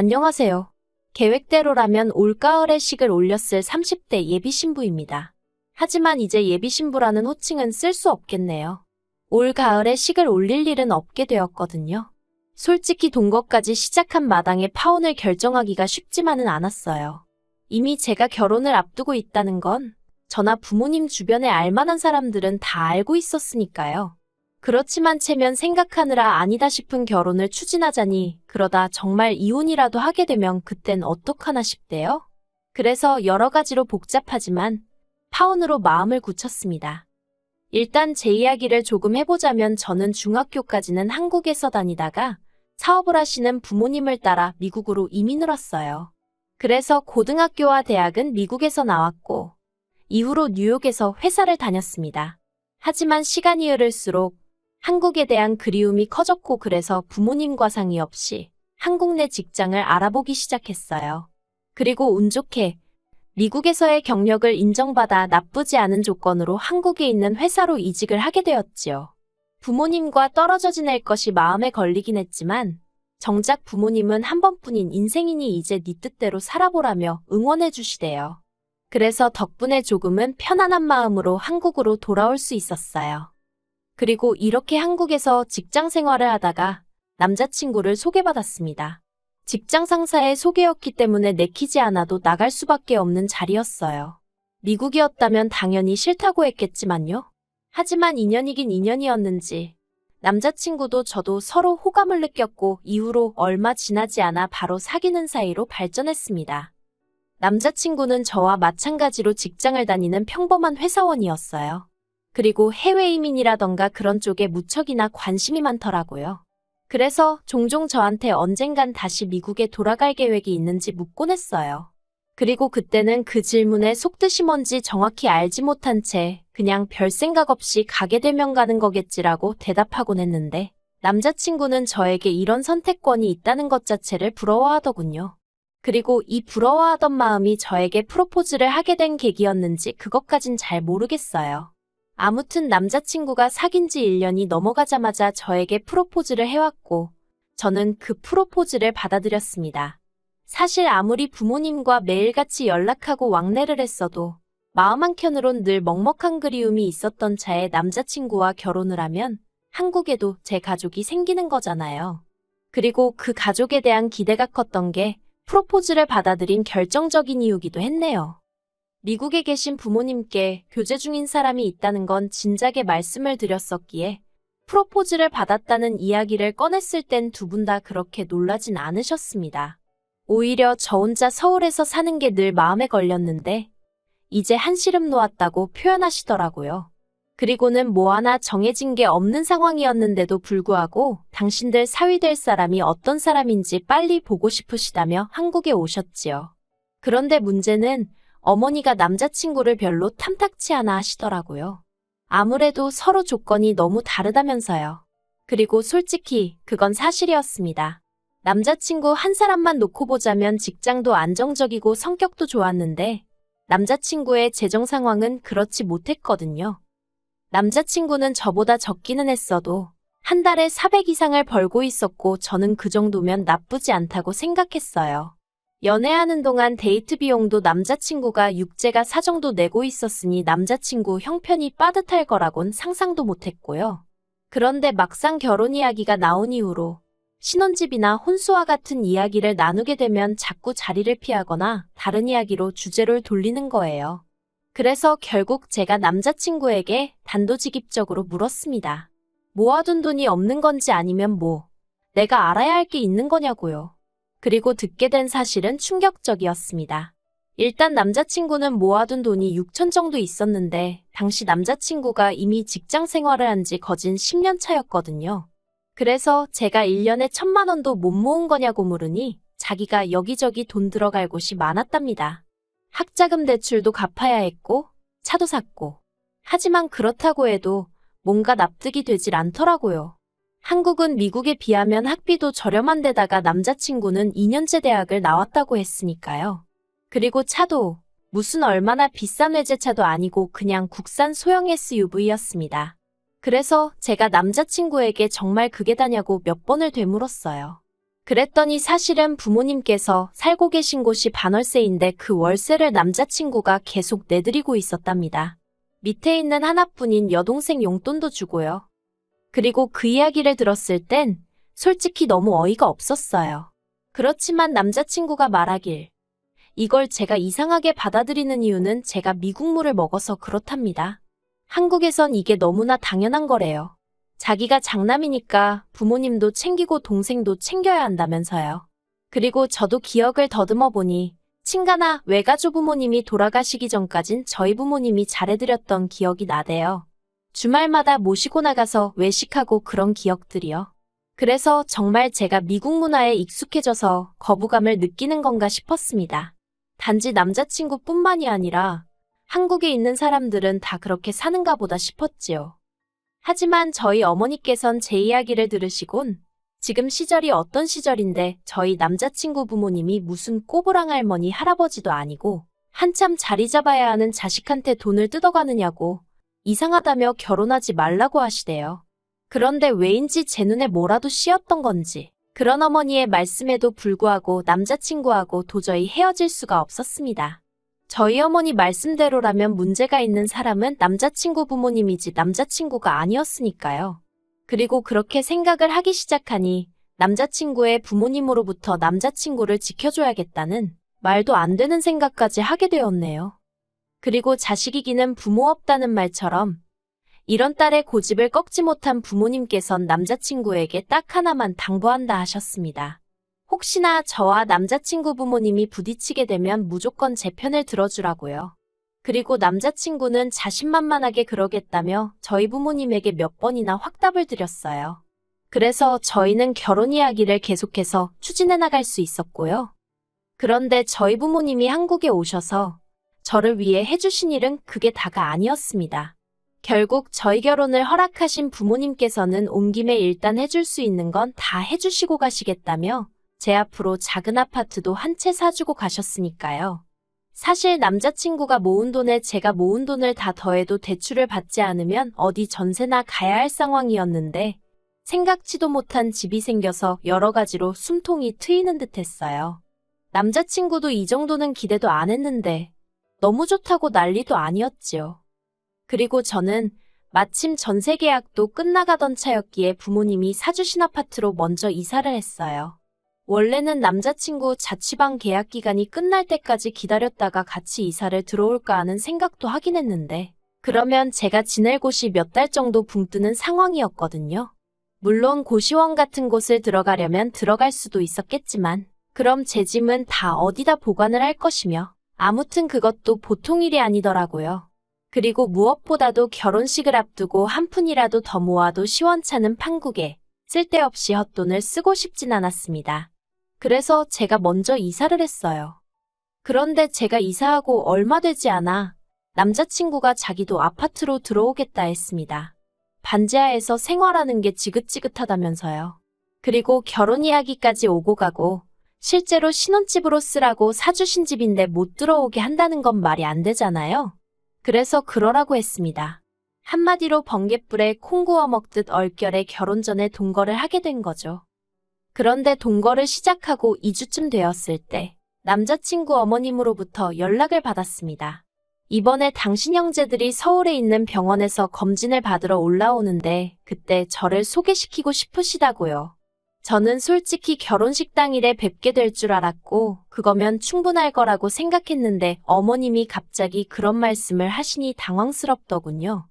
안녕하세요. 계획대로라면 올가을에 식을 올렸을 30대 예비신부입니다. 하지만 이제 예비신부라는 호칭은 쓸 수 없겠네요. 올가을에 식을 올릴 일은 없게 되었거든요. 솔직히 동거까지 시작한 마당에 파혼을 결정하기가 쉽지만은 않았어요. 이미 제가 결혼을 앞두고 있다는 건 저나 부모님 주변에 알만한 사람들은 다 알고 있었으니까요. 그렇지만 체면 생각하느라 아니다 싶은 결혼을 추진하자니 그러다 정말 이혼이라도 하게 되면 그땐 어떡하나 싶대요. 그래서 여러 가지로 복잡하지만 파혼으로 마음을 굳혔습니다. 일단 제 이야기를 조금 해보자면 저는 중학교까지는 한국에서 다니다가 사업을 하시는 부모님을 따라 미국으로 이민을 왔어요. 그래서 고등학교와 대학은 미국에서 나왔고 이후로 뉴욕에서 회사를 다녔습니다. 하지만 시간이 흐를수록 한국에 대한 그리움이 커졌고 그래서 부모님과 상의 없이 한국 내 직장을 알아보기 시작했어요. 그리고 운 좋게 미국에서의 경력을 인정받아 나쁘지 않은 조건으로 한국에 있는 회사로 이직을 하게 되었지요. 부모님과 떨어져 지낼 것이 마음에 걸리긴 했지만 정작 부모님은 한 번뿐인 인생이니 이제 네 뜻대로 살아보라며 응원해 주시대요. 그래서 덕분에 조금은 편안한 마음으로 한국으로 돌아올 수 있었어요. 그리고 이렇게 한국에서 직장 생활을 하다가 남자친구를 소개받았습니다. 직장 상사의 소개였기 때문에 내키지 않아도 나갈 수밖에 없는 자리였어요. 미국이었다면 당연히 싫다고 했겠지만요. 하지만 인연이긴 인연이었는지 남자친구도 저도 서로 호감을 느꼈고 이후로 얼마 지나지 않아 바로 사귀는 사이로 발전했습니다. 남자친구는 저와 마찬가지로 직장을 다니는 평범한 회사원이었어요. 그리고 해외 이민이라던가 그런 쪽에 무척이나 관심이 많더라고요. 그래서 종종 저한테 언젠간 다시 미국에 돌아갈 계획이 있는지 묻곤 했어요. 그리고 그때는 그 질문에 속뜻이 뭔지 정확히 알지 못한 채 그냥 별 생각 없이 가게 되면 가는 거겠지라고 대답하곤 했는데 남자친구는 저에게 이런 선택권이 있다는 것 자체를 부러워하더군요. 그리고 이 부러워하던 마음이 저에게 프로포즈를 하게 된 계기였는지 그것까진 잘 모르겠어요. 아무튼 남자친구가 사귄 지 1년이 넘어가자마자 저에게 프로포즈를 해왔고 저는 그 프로포즈를 받아들였습니다. 사실 아무리 부모님과 매일같이 연락하고 왕래를 했어도 마음 한켠으론 늘 먹먹한 그리움이 있었던 차에 남자친구와 결혼을 하면 한국에도 제 가족이 생기는 거잖아요. 그리고 그 가족에 대한 기대가 컸던 게 프로포즈를 받아들인 결정적인 이유기도 했네요. 미국에 계신 부모님께 교제 중인 사람이 있다는 건 진작에 말씀을 드렸었기에 프로포즈를 받았다는 이야기를 꺼냈을 땐 두 분 다 그렇게 놀라진 않으셨습니다. 오히려 저 혼자 서울에서 사는 게 늘 마음에 걸렸는데 이제 한시름 놓았다고 표현하시더라고요. 그리고는 뭐 하나 정해진 게 없는 상황이었는데도 불구하고 당신들 사위 될 사람이 어떤 사람인지 빨리 보고 싶으시다며 한국에 오셨지요. 그런데 문제는 어머니가 남자친구를 별로 탐탁치 않아 하시더라고요. 아무래도 서로 조건이 너무 다르다면서요. 그리고 솔직히 그건 사실이었습니다. 남자친구 한 사람만 놓고 보자면 직장도 안정적이고 성격도 좋았는데 남자친구의 재정 상황은 그렇지 못했거든요. 남자친구는 저보다 적기는 했어도 한 달에 400 이상을 벌고 있었고 저는 그 정도면 나쁘지 않다고 생각했어요. 연애하는 동안 데이트 비용도 남자친구가 육제가 사정도 내고 있었으니 남자친구 형편이 빠듯할 거라곤 상상도 못했고요. 그런데 막상 결혼 이야기가 나온 이후로 신혼집이나 혼수와 같은 이야기를 나누게 되면 자꾸 자리를 피하거나 다른 이야기로 주제를 돌리는 거예요. 그래서 결국 제가 남자친구에게 단도직입적으로 물었습니다. 모아둔 돈이 없는 건지 아니면 내가 알아야 할 게 있는 거냐고요. 그리고 듣게 된 사실은 충격적이었습니다. 일단 남자친구는 모아둔 돈이 6천 정도 있었는데 당시 남자친구가 이미 직장 생활을 한 지 거진 10년 차였거든요. 그래서 제가 1년에 1,000만 원도 못 모은 거냐고 물으니 자기가 여기저기 돈 들어갈 곳이 많았답니다. 학자금 대출도 갚아야 했고 차도 샀고. 하지만 그렇다고 해도 뭔가 납득이 되질 않더라고요. 한국은 미국에 비하면 학비도 저렴한 데다가 남자친구는 2년제 대학을 나왔다고 했으니까요. 그리고 차도 무슨 얼마나 비싼 외제차도 아니고 그냥 국산 소형 SUV였습니다. 그래서 제가 남자친구에게 정말 그게 다냐고 몇 번을 되물었어요. 그랬더니 사실은 부모님께서 살고 계신 곳이 반월세인데 그 월세를 남자친구가 계속 내드리고 있었답니다. 밑에 있는 하나뿐인 여동생 용돈도 주고요. 그리고 그 이야기를 들었을 땐 솔직히 너무 어이가 없었어요. 그렇지만 남자친구가 말하길 이걸 제가 이상하게 받아들이는 이유는 제가 미국물을 먹어서 그렇답니다. 한국에선 이게 너무나 당연한 거래요. 자기가 장남이니까 부모님도 챙기고 동생도 챙겨야 한다면서요. 그리고 저도 기억을 더듬어 보니 친가나 외가족 부모님이 돌아가시기 전까진 저희 부모님이 잘해드렸던 기억이 나대요. 주말마다 모시고 나가서 외식하고 그런 기억들이요. 그래서 정말 제가 미국 문화에 익숙해져서 거부감을 느끼는 건가 싶었습니다. 단지 남자친구뿐만이 아니라 한국에 있는 사람들은 다 그렇게 사는가 보다 싶었지요. 하지만 저희 어머니께선 제 이야기를 들으시곤 지금 시절이 어떤 시절인데 저희 남자친구 부모님이 무슨 꼬부랑 할머니 할아버지도 아니고 한참 자리 잡아야 하는 자식한테 돈을 뜯어가느냐고 이상하다며 결혼하지 말라고 하시대요. 그런데 왜인지 제 눈에 뭐라도 씌었던 건지 그런 어머니의 말씀에도 불구하고 남자친구하고 도저히 헤어질 수가 없었습니다. 저희 어머니 말씀대로라면 문제가 있는 사람은 남자친구 부모님이지 남자친구가 아니었으니까요. 그리고 그렇게 생각을 하기 시작하니 남자친구의 부모님으로부터 남자친구를 지켜줘야겠다는 말도 안 되는 생각까지 하게 되었네요. 그리고 자식이기는 부모 없다는 말처럼 이런 딸의 고집을 꺾지 못한 부모님께선 남자친구에게 딱 하나만 당부한다 하셨습니다. 혹시나 저와 남자친구 부모님이 부딪히게 되면 무조건 제 편을 들어주라고요. 그리고 남자친구는 자신만만하게 그러겠다며 저희 부모님에게 몇 번이나 확답을 드렸어요. 그래서 저희는 결혼 이야기를 계속해서 추진해 나갈 수 있었고요. 그런데 저희 부모님이 한국에 오셔서 저를 위해 해주신 일은 그게 다가 아니었습니다. 결국 저희 결혼을 허락하신 부모님께서는 온 김에 일단 해줄 수 있는 건 다 해주시고 가시겠다며 제 앞으로 작은 아파트도 한 채 사주고 가셨으니까요. 사실 남자친구가 모은 돈에 제가 모은 돈을 다 더해도 대출을 받지 않으면 어디 전세나 가야 할 상황이었는데 생각지도 못한 집이 생겨서 여러 가지로 숨통이 트이는 듯 했어요. 남자친구도 이 정도는 기대도 안 했는데 너무 좋다고 난리도 아니었지요. 그리고 저는 마침 전세 계약도 끝나가던 차였기에 부모님이 사주신 아파트로 먼저 이사를 했어요. 원래는 남자친구 자취방 계약 기간이 끝날 때까지 기다렸다가 같이 이사를 들어올까 하는 생각도 하긴 했는데 그러면 제가 지낼 곳이 몇 달 정도 붕 뜨는 상황이었거든요. 물론 고시원 같은 곳을 들어가려면 들어갈 수도 있었겠지만 그럼 제 짐은 다 어디다 보관을 할 것이며 아무튼 그것도 보통 일이 아니더라고요. 그리고 무엇보다도 결혼식을 앞두고 한 푼이라도 더 모아도 시원찮은 판국에 쓸데없이 헛돈을 쓰고 싶진 않았습니다. 그래서 제가 먼저 이사를 했어요. 그런데 제가 이사하고 얼마 되지 않아 남자친구가 자기도 아파트로 들어오겠다 했습니다. 반지하에서 생활하는 게 지긋지긋하다면서요. 그리고 결혼 이야기까지 오고 가고 실제로 신혼집으로 쓰라고 사주신 집인데 못 들어오게 한다는 건 말이 안 되잖아요. 그래서 그러라고 했습니다. 한마디로 번갯불에 콩 구워 먹듯 얼결에 결혼 전에 동거를 하게 된 거죠. 그런데 동거를 시작하고 2주쯤 되었을 때 남자친구 어머님으로부터 연락을 받았습니다. 이번에 당신 형제들이 서울에 있는 병원에서 검진을 받으러 올라오는데 그때 저를 소개시키고 싶으시다고요. 저는 솔직히 결혼식 당일에 뵙게 될 줄 알았고 그거면 충분할 거라고 생각했는데 어머님이 갑자기 그런 말씀을 하시니 당황스럽더군요.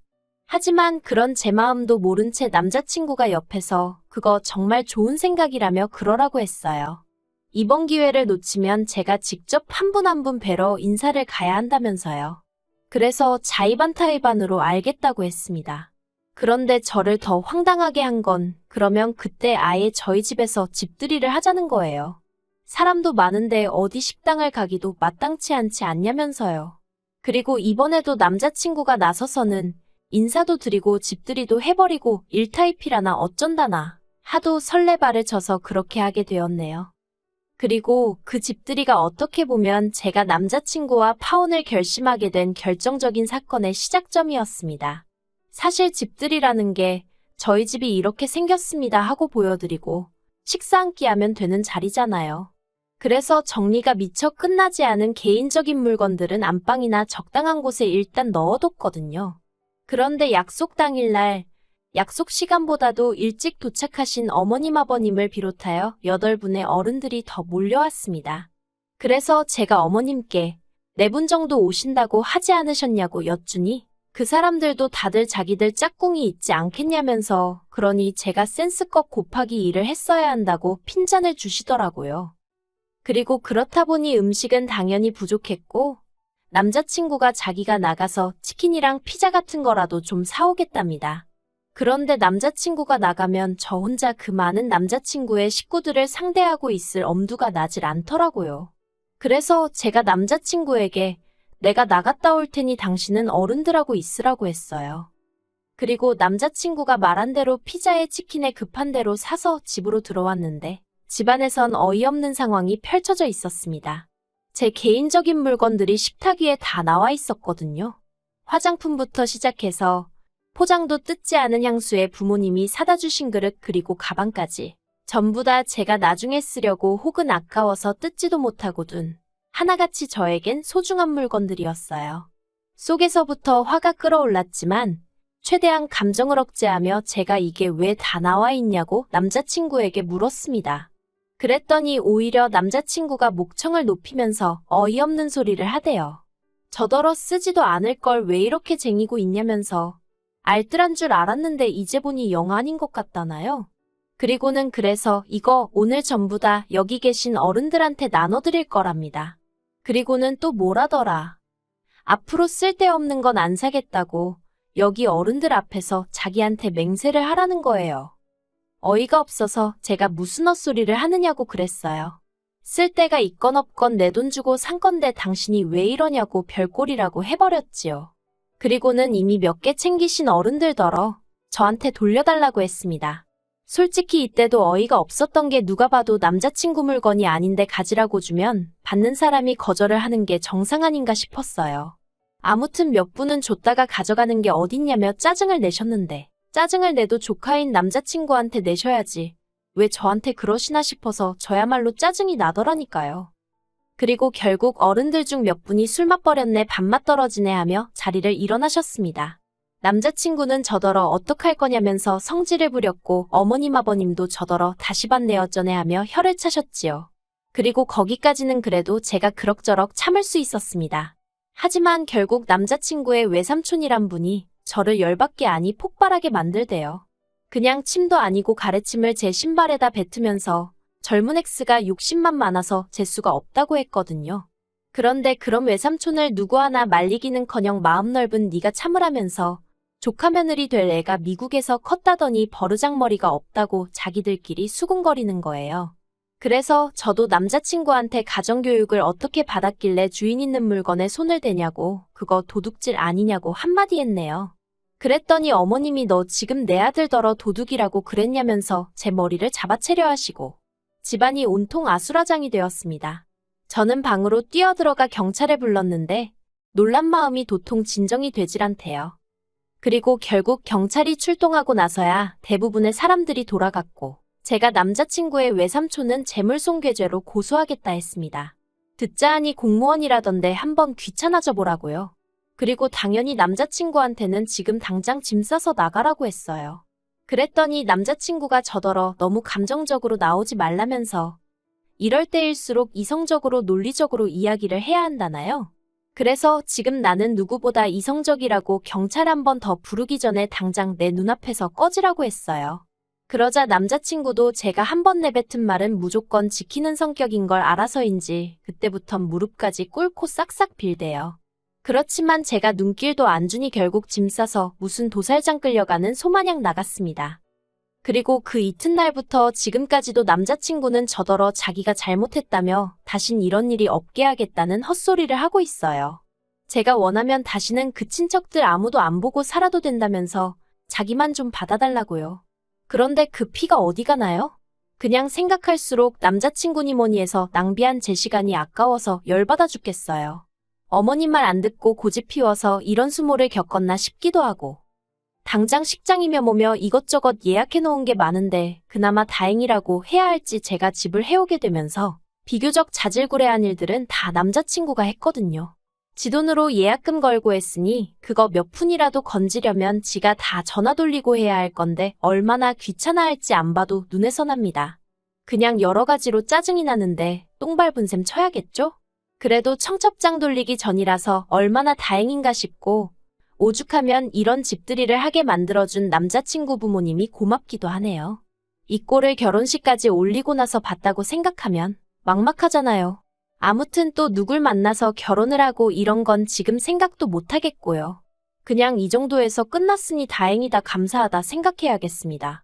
하지만 그런 제 마음도 모른 채 남자친구가 옆에서 그거 정말 좋은 생각이라며 그러라고 했어요. 이번 기회를 놓치면 제가 직접 한 분 한 분 뵈러 인사를 가야 한다면서요. 그래서 자의반타의반으로 알겠다고 했습니다. 그런데 저를 더 황당하게 한 건 그러면 그때 아예 저희 집에서 집들이를 하자는 거예요. 사람도 많은데 어디 식당을 가기도 마땅치 않지 않냐면서요. 그리고 이번에도 남자친구가 나서서는 인사도 드리고 집들이도 해버리고 일타이피라나 어쩐다나 하도 설레발을 쳐서 그렇게 하게 되었네요. 그리고 그 집들이가 어떻게 보면 제가 남자친구와 파혼을 결심하게 된 결정적인 사건의 시작점이었습니다. 사실 집들이라는 게 저희 집이 이렇게 생겼습니다 하고 보여드리고 식사 한 끼 하면 되는 자리잖아요. 그래서 정리가 미처 끝나지 않은 개인적인 물건들은 안방이나 적당한 곳에 일단 넣어뒀거든요. 그런데 약속 당일날, 약속 시간보다도 일찍 도착하신 어머님 아버님을 비롯하여 8분의 어른들이 더 몰려왔습니다. 그래서 제가 어머님께 4분 정도 오신다고 하지 않으셨냐고 여쭈니 그 사람들도 다들 자기들 짝꿍이 있지 않겠냐면서 그러니 제가 센스껏 곱하기 2를 했어야 한다고 핀잔을 주시더라고요. 그리고 그렇다 보니 음식은 당연히 부족했고 남자친구가 자기가 나가서 치킨이랑 피자 같은 거라도 좀 사오겠답니다. 그런데 남자친구가 나가면 저 혼자 그 많은 남자친구의 식구들을 상대하고 있을 엄두가 나질 않더라고요. 그래서 제가 남자친구에게 내가 나갔다 올 테니 당신은 어른들하고 있으라고 했어요. 그리고 남자친구가 말한 대로 피자에 치킨에 급한 대로 사서 집으로 들어왔는데 집안에선 어이없는 상황이 펼쳐져 있었습니다. 제 개인적인 물건들이 식탁 위에 다 나와 있었거든요. 화장품부터 시작해서 포장도 뜯지 않은 향수에 부모님이 사다 주신 그릇 그리고 가방까지 전부 다 제가 나중에 쓰려고 혹은 아까워서 뜯지도 못하고 둔 하나같이 저에겐 소중한 물건들이었어요. 속에서부터 화가 끓어올랐지만 최대한 감정을 억제하며 제가 이게 왜 다 나와 있냐고 남자친구에게 물었습니다. 그랬더니 오히려 남자친구가 목청을 높이면서 어이없는 소리를 하대요. 저더러 쓰지도 않을 걸 왜 이렇게 쟁이고 있냐면서 알뜰한 줄 알았는데 이제 보니 영 아닌 것 같다나요? 그리고는 그래서 이거 오늘 전부 다 여기 계신 어른들한테 나눠드릴 거랍니다. 그리고는 또 뭐라더라. 앞으로 쓸데없는 건 안 사겠다고 여기 어른들 앞에서 자기한테 맹세를 하라는 거예요. 어이가 없어서 제가 무슨 헛소리를 하느냐고 그랬어요. 쓸데가 있건 없건 내 돈 주고 산 건데 당신이 왜 이러냐고 별꼴이라고 해버렸지요. 그리고는 이미 몇 개 챙기신 어른들더러 저한테 돌려달라고 했습니다. 솔직히 이때도 어이가 없었던 게 누가 봐도 남자친구 물건이 아닌데 가지라고 주면 받는 사람이 거절을 하는 게 정상 아닌가 싶었어요. 아무튼 몇 분은 줬다가 가져가는 게 어딨냐며 짜증을 내셨는데 짜증을 내도 조카인 남자친구한테 내셔야지. 왜 저한테 그러시나 싶어서 저야말로 짜증이 나더라니까요. 그리고 결국 어른들 중 몇 분이 술 맛버렸네 밥맛 떨어지네 하며 자리를 일어나셨습니다. 남자친구는 저더러 어떡할 거냐면서 성질을 부렸고 어머님 아버님도 저더러 다시 받네 어쩌네 하며 혀를 차셨지요. 그리고 거기까지는 그래도 제가 그럭저럭 참을 수 있었습니다. 하지만 결국 남자친구의 외삼촌이란 분이 저를 열받게 아니 폭발하게 만들대요. 그냥 침도 아니고 가래침을 제 신발에다 뱉으면서 젊은 X가 욕심만 많아서 재수가 없다고 했거든요. 그런데 그럼 외삼촌을 누구 하나 말리기는커녕 마음 넓은 네가 참으라면서 조카 며느리 될 애가 미국에서 컸다더니 버르장머리가 없다고 자기들끼리 수군거리는 거예요. 그래서 저도 남자친구한테 가정교육을 어떻게 받았길래 주인 있는 물건에 손을 대냐고 그거 도둑질 아니냐고 한마디 했네요. 그랬더니 어머님이 너 지금 내 아들더러 도둑이라고 그랬냐면서 제 머리를 잡아채려 하시고 집안이 온통 아수라장이 되었습니다. 저는 방으로 뛰어들어가 경찰을 불렀는데 놀란 마음이 도통 진정이 되질 않대요. 그리고 결국 경찰이 출동하고 나서야 대부분의 사람들이 돌아갔고 제가 남자친구의 외삼촌은 재물손괴죄로 고소하겠다 했습니다. 듣자 하니 공무원이라던데 한번 귀찮아져 보라고요. 그리고 당연히 남자친구한테는 지금 당장 짐 싸서 나가라고 했어요. 그랬더니 남자친구가 저더러 너무 감정적으로 나오지 말라면서 이럴 때일수록 이성적으로 논리적으로 이야기를 해야 한다나요? 그래서 지금 나는 누구보다 이성적이라고 경찰 한 번 더 부르기 전에 당장 내 눈앞에서 꺼지라고 했어요. 그러자 남자친구도 제가 한 번 내뱉은 말은 무조건 지키는 성격인 걸 알아서인지 그때부턴 무릎까지 꿇고 싹싹 빌대요. 그렇지만 제가 눈길도 안 주니 결국 짐 싸서 무슨 도살장 끌려가는 소마냥 나갔습니다. 그리고 그 이튿날부터 지금까지도 남자친구는 저더러 자기가 잘못했다며 다신 이런 일이 없게 하겠다는 헛소리를 하고 있어요. 제가 원하면 다시는 그 친척들 아무도 안 보고 살아도 된다면서 자기만 좀 받아달라고요. 그런데 그 피가 어디 가나요? 그냥 생각할수록 남자친구니 뭐니 해서 낭비한 제 시간이 아까워서 열받아 죽겠어요. 어머님 말 안 듣고 고집 피워서 이런 수모를 겪었나 싶기도 하고. 당장 식장이며 뭐며 이것저것 예약해 놓은 게 많은데 그나마 다행이라고 해야 할지 제가 집을 해오게 되면서 비교적 자질구레한 일들은 다 남자친구가 했거든요. 지 돈으로 예약금 걸고 했으니 그거 몇 푼이라도 건지려면 지가 다 전화 돌리고 해야 할 건데 얼마나 귀찮아할지 안 봐도 눈에 선합니다. 그냥 여러 가지로 짜증이 나는데 똥 밟은 셈 쳐야겠죠? 그래도 청첩장 돌리기 전이라서 얼마나 다행인가 싶고 오죽하면 이런 집들이를 하게 만들어준 남자친구 부모님이 고맙기도 하네요. 이 꼴을 결혼식까지 올리고 나서 봤다고 생각하면 막막하잖아요. 아무튼 또 누굴 만나서 결혼을 하고 이런 건 지금 생각도 못 하겠고요. 그냥 이 정도에서 끝났으니 다행이다 감사하다 생각해야겠습니다.